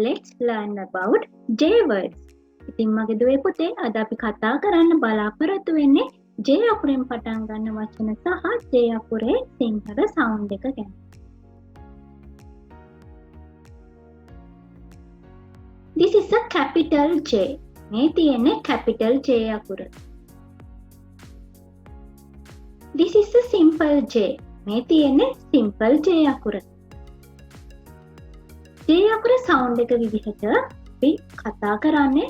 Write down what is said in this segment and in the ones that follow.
let's learn about J words. ඉතින් මගේ දුවේ පුතේ අද අපි කතා කරන්න බලාපොරොත්තු වෙන්නේ J අකුරෙන් පටන් ගන්න වචන සහ J අකුරේ සිංහල sound එක ගැන. This is a capital J. මේ තියෙන්නේ capital J අකුර. This is a simple J. මේ තියෙන්නේ simple J අකුර. J අකුර sound එක විදිහට අපි කතා කරන්නේ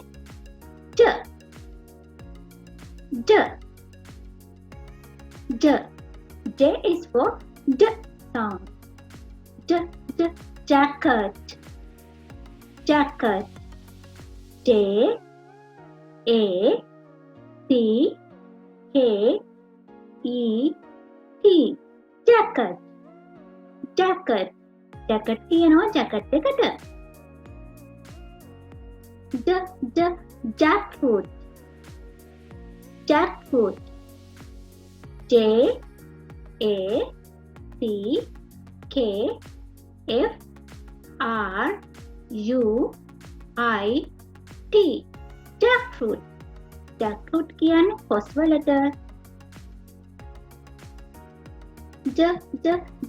J J J J is for J sound. J J jacket jacket J A C K E T jacket jacket jacket කියනවා jacket එකට jackfruit jackfruit J A C K F R U I T jackfruit jackfruit කියන්නේ කොස් වලට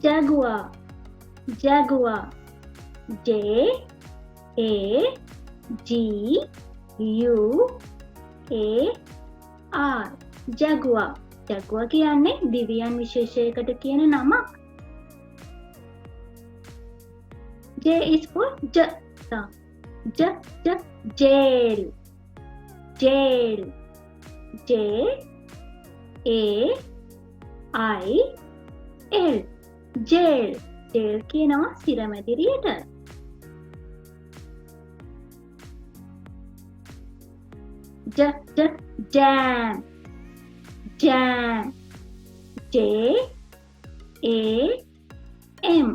jaguar jaguar J A G U A R jaguar jaguar කියන්නේ දිව්‍යයන් විශේෂයකට කියන නමක්. J is for J sound. Jail jail J A I L jail jail කියනවා සිරමැදිරියට. Jam jam J A M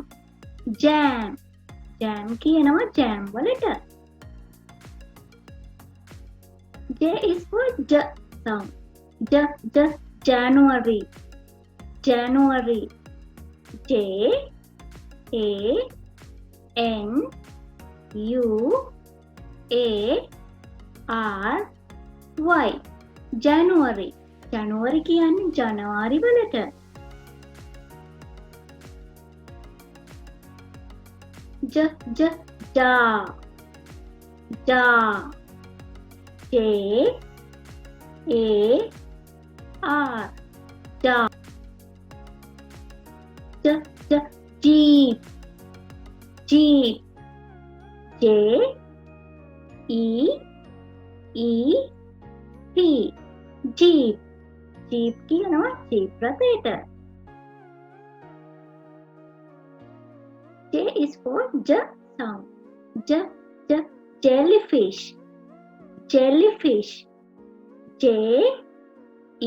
jam jam කියනවා jam වලට. J is for J sound. January January J A N U A R Y January January කියන්නේ ජනවාරි වලට. jar J A R jar jeep J E E P jeep jeep කියනවා jeep රථයට. J is for J sound. Jellyfish jellyfish J E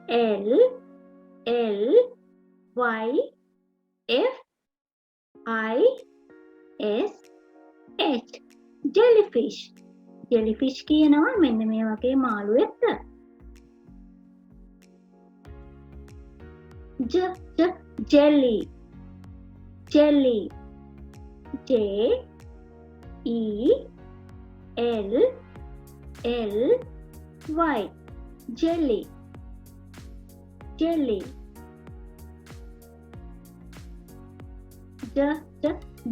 L L Y F I S H jellyfish jellyfish කියනවා මෙන්න මේ වගේ මාළුවෙක්ද. jelly J E L L Y jelly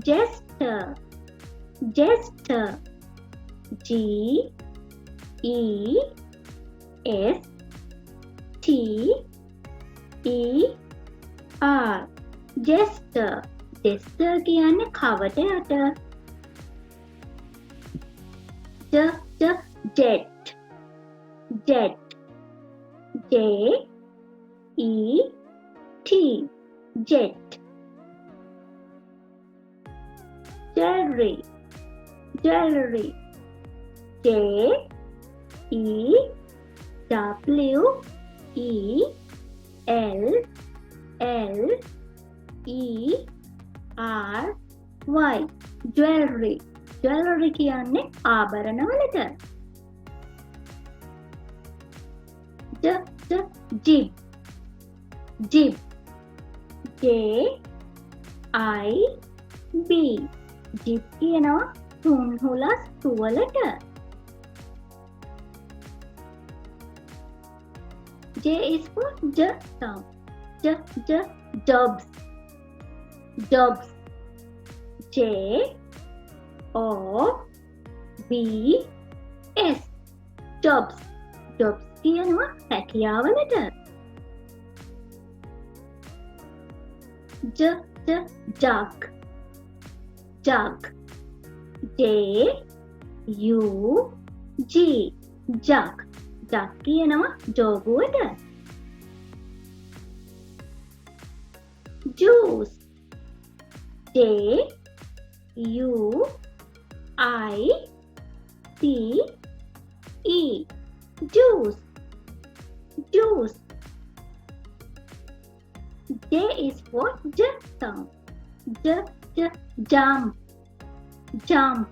jester G E S T E R jester කියන්නේ කවටයට. jet J E T jet jewelry J E W E L L E R Y jewelry කියන්නේ ආභරණ වලට. jib J I B jib කියනවා තුන් හුලස් තුවලට. J is for J sound. J, jobs. Jobs. J O B S. Jobs. Jobs කියනවා හැකියාවලට. J, jug. Jug. J U G. Jug. Jug කියනවා ජෝගුවට. Juice. J U I C E. Juice. Juice. J is for J sound. J, jump. Jump.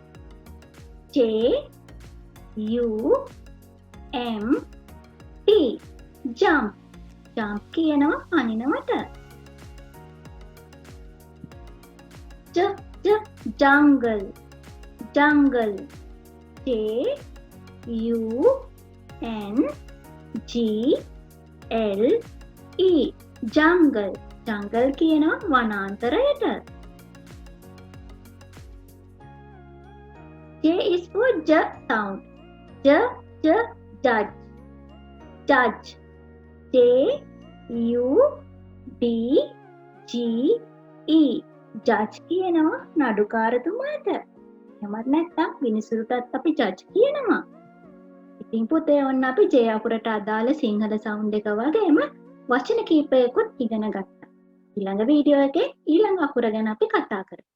J U M P. Jump. Jump කියනවා පනිනවට. J, jungle. Jungle. J U N G L E. Jungle. Jungle කියනවා වනාන්තරයට. J is for J sound. J, judge. Judge. J U D G E. Judge කියනවා නඩුකාරතුමාට. එහෙමත් නැත්නම් විනිසුරුටත් අපි judge කියනවා. ඉතින් පුතේ ඔන්න අපි J අකුරට අදාළ සිංහල sound එක වගේම වචන කීපයකුත් ඉගෙන ගත්තා. ඊළඟ වීඩියෝ එකේ ඊළඟ අකුර ගැන අපි කතා කරමු.